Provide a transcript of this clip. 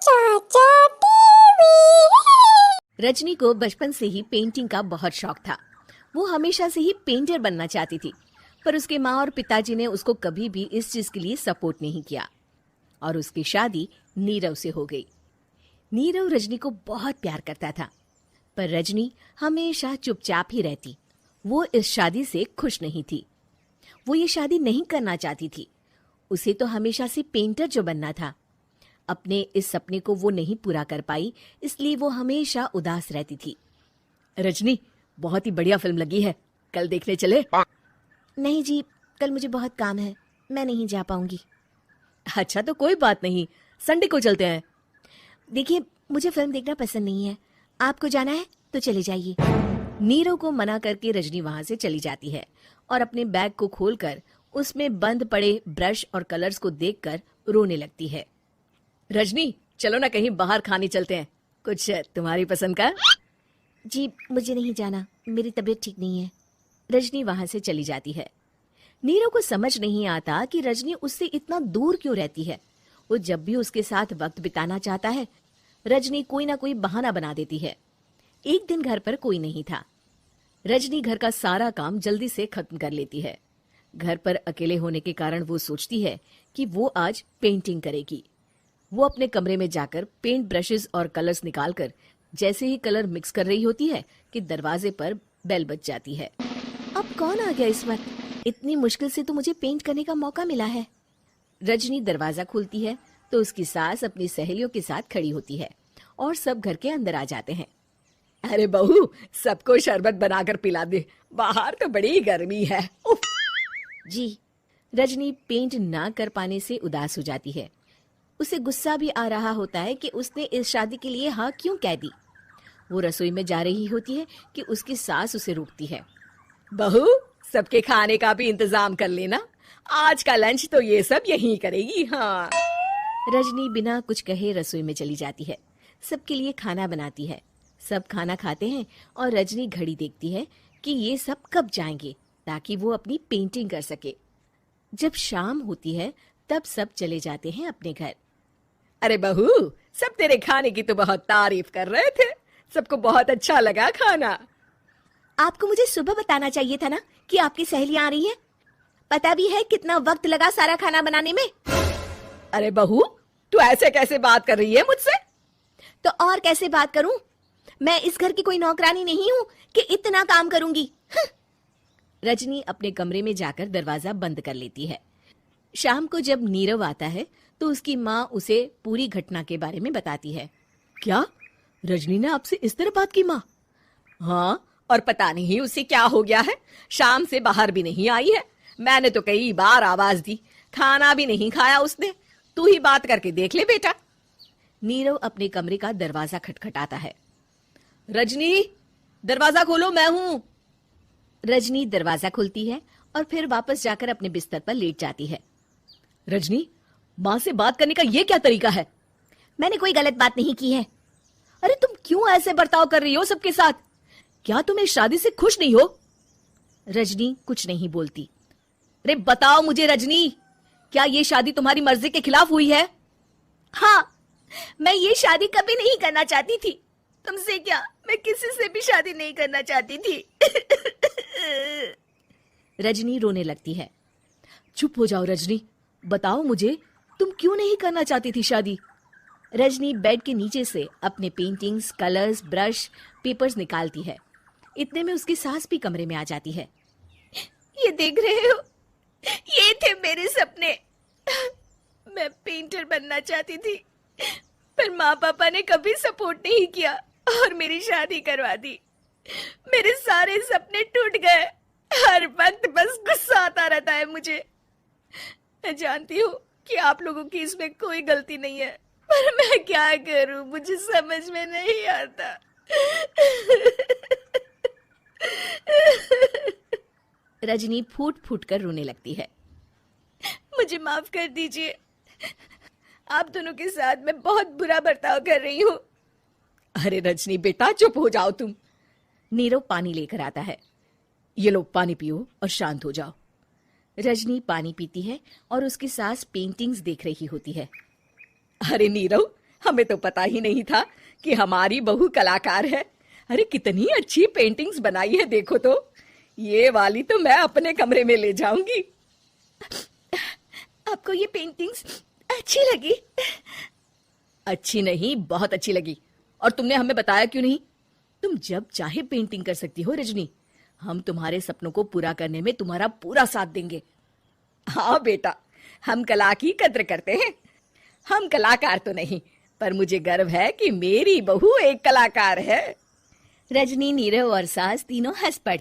चाचा टीवी। रजनी को बचपन से ही पेंटिंग का बहुत शौक था। वो हमेशा से ही पेंटर बनना चाहती थी, पर उसके माँ और पिताजी ने उसको कभी भी इस चीज के लिए सपोर्ट नहीं किया और उसकी शादी नीरव से हो गई। नीरव रजनी को बहुत प्यार करता था, पर रजनी हमेशा चुपचाप ही रहती। वो इस शादी से खुश नहीं थी। वो ये शादी नहीं करना चाहती थी। उसे तो हमेशा से पेंटर जो बनना था। अपने इस सपने को वो नहीं पूरा कर पाई, इसलिए वो हमेशा उदास रहती थी। रजनी, बहुत ही बढ़िया फिल्म लगी है, कल देखने चले? नहीं जी, कल मुझे बहुत काम है, मैं नहीं जा पाऊंगी। अच्छा तो कोई बात नहीं, संडे को चलते हैं। देखिए, मुझे फिल्म देखना पसंद नहीं है, आपको जाना है तो चले जाइए। नीरव को मना करके रजनी वहां से चली जाती है और अपने बैग को खोलकर उसमें बंद पड़े ब्रश और कलर्स को देखकर रोने लगती है। रजनी, चलो ना कहीं बाहर खाने चलते हैं, कुछ तुम्हारी पसंद का। जी मुझे नहीं जाना, मेरी तबीयत ठीक नहीं है। रजनी वहां से चली जाती है। नीरव को समझ नहीं आता कि रजनी उससे इतना दूर क्यों रहती है। वो जब भी उसके साथ वक्त बिताना चाहता है, रजनी कोई ना कोई बहाना बना देती है। एक दिन घर पर कोई नहीं था। रजनी घर का सारा काम जल्दी से खत्म कर लेती है। घर पर अकेले होने के कारण वो सोचती है कि वो आज पेंटिंग करेगी। वो अपने कमरे में जाकर पेंट ब्रशेस और कलर्स निकालकर जैसे ही कलर मिक्स कर रही होती है कि दरवाजे पर बेल बज जाती है। अब कौन आ गया इस वक्त? इतनी मुश्किल से तो मुझे पेंट करने का मौका मिला है। रजनी दरवाजा खोलती है तो उसकी सास अपनी सहेलियों के साथ खड़ी होती है और सब घर के अंदर आ जाते हैं। अरे बहू, सबको शरबत बनाकर पिला दे, बाहर तो बड़ी गर्मी है। उफ। जी। रजनी पेंट ना कर पाने से उदास हो जाती है। उसे गुस्सा भी आ रहा होता है कि उसने इस शादी के लिए हाँ क्यों कह दी। वो रसोई में जा रही होती है कि उसकी सास उसे रोकती है। बहू, सबके खाने का भी इंतजाम कर लेना, आज का लंच तो ये सब यहीं करेगी। हाँ। रजनी बिना कुछ कहे रसोई में चली जाती है। सबके लिए खाना बनाती है। सब खाना खाते हैं और रजनी घड़ी देखती है कि ये सब कब जाएंगे ताकि वो अपनी पेंटिंग कर सके। जब शाम होती है तब सब चले जाते हैं अपने घर। अरे बहू, सब तेरे खाने की तो बहुत तारीफ कर रहे थे, सबको बहुत अच्छा लगा खाना। आपको मुझे सुबह बताना चाहिए था ना कि आपकी सहेलियां आ रही हैं। पता भी है कितना वक्त लगा सारा खाना बनाने में। अरे बहू, तू ऐसे कैसे बात कर रही है मुझसे? तो और कैसे बात करूं? मैं इस घर की कोई नौकरानी नहीं हूं कि इतना काम करूंगी। रजनी अपने कमरे में जाकर दरवाजा बंद कर लेती है। शाम को जब नीरव आता है तो उसकी माँ उसे पूरी घटना के बारे में बताती है। क्या रजनी ने आपसे इस तरह बात की माँ? हाँ, और पता नहीं उसे क्या हो गया है, शाम से बाहर भी नहीं आई है। मैंने तो कई बार आवाज दी, खाना भी नहीं खाया उसने। तू ही बात करके देख ले बेटा। नीरव अपने कमरे का दरवाजा खटखटाता है। रजनी, दरवाजा खोलो, मैं हूं। रजनी दरवाजा खोलती है और फिर वापस जाकर अपने बिस्तर पर लेट जाती है। रजनी, माँ से बात करने का ये क्या तरीका है? मैंने कोई गलत बात नहीं की है। अरे तुम क्यों ऐसे बर्ताव कर रही हो सबके साथ? क्या तुम इस शादी से खुश नहीं हो? रजनी कुछ नहीं बोलती। अरे बताओ मुझे रजनी, क्या ये शादी तुम्हारी मर्जी के खिलाफ हुई है? हाँ, मैं ये शादी कभी नहीं करना चाहती थी। तुमसे क्या, मैं किसी से भी शादी नहीं करना चाहती थी। रजनी रोने लगती है। चुप हो जाओ रजनी, बताओ मुझे, तुम क्यों नहीं करना चाहती थी शादी? रजनी बेड के नीचे से अपने पेंटिंग्स, कलर्स, ब्रश, पेपर्स निकालती है। इतने में उसकी सास भी कमरे में आ जाती है। ये देख रहे हो, ये थे मेरे सपने। मैं पेंटर बनना चाहती थी, पर माँ पापा ने कभी सपोर्ट नहीं किया और मेरी शादी करवा दी। मेरे सारे सपने टूट गए। हर वक्त बस गुस्सा आता रहता है मुझे। मैं जानती हूँ कि आप लोगों की इसमें कोई गलती नहीं है, पर मैं क्या करूं, मुझे समझ में नहीं आता। रजनी फूट फूट कर रोने लगती है। मुझे माफ कर दीजिए, आप दोनों के साथ मैं बहुत बुरा बर्ताव कर रही हूँ। अरे रजनी बेटा, चुप हो जाओ तुम। नीरव पानी लेकर आता है। ये लो पानी पियो और शांत हो जाओ। रजनी पानी पीती है और उसकी सास पेंटिंग्स देख रही होती है। अरे नीरव, हमें तो पता ही नहीं था कि हमारी बहू कलाकार है। अरे कितनी अच्छी पेंटिंग्स बनाई है, देखो तो। ये वाली तो मैं अपने कमरे में ले जाऊंगी। आपको ये पेंटिंग्स अच्छी लगी? अच्छी नहीं, बहुत अच्छी लगी। और तुमने हमें बताया क्यों नहीं? तुम जब चाहे पेंटिंग कर सकती हो रजनी। हम तुम्हारे सपनों को पूरा करने में तुम्हारा पूरा साथ देंगे। हाँ बेटा, हम कला की कद्र करते हैं। हम कलाकार तो नहीं, पर मुझे गर्व है कि मेरी बहू एक कलाकार है। रजनी, नीरव और सास तीनों हंस पड़े।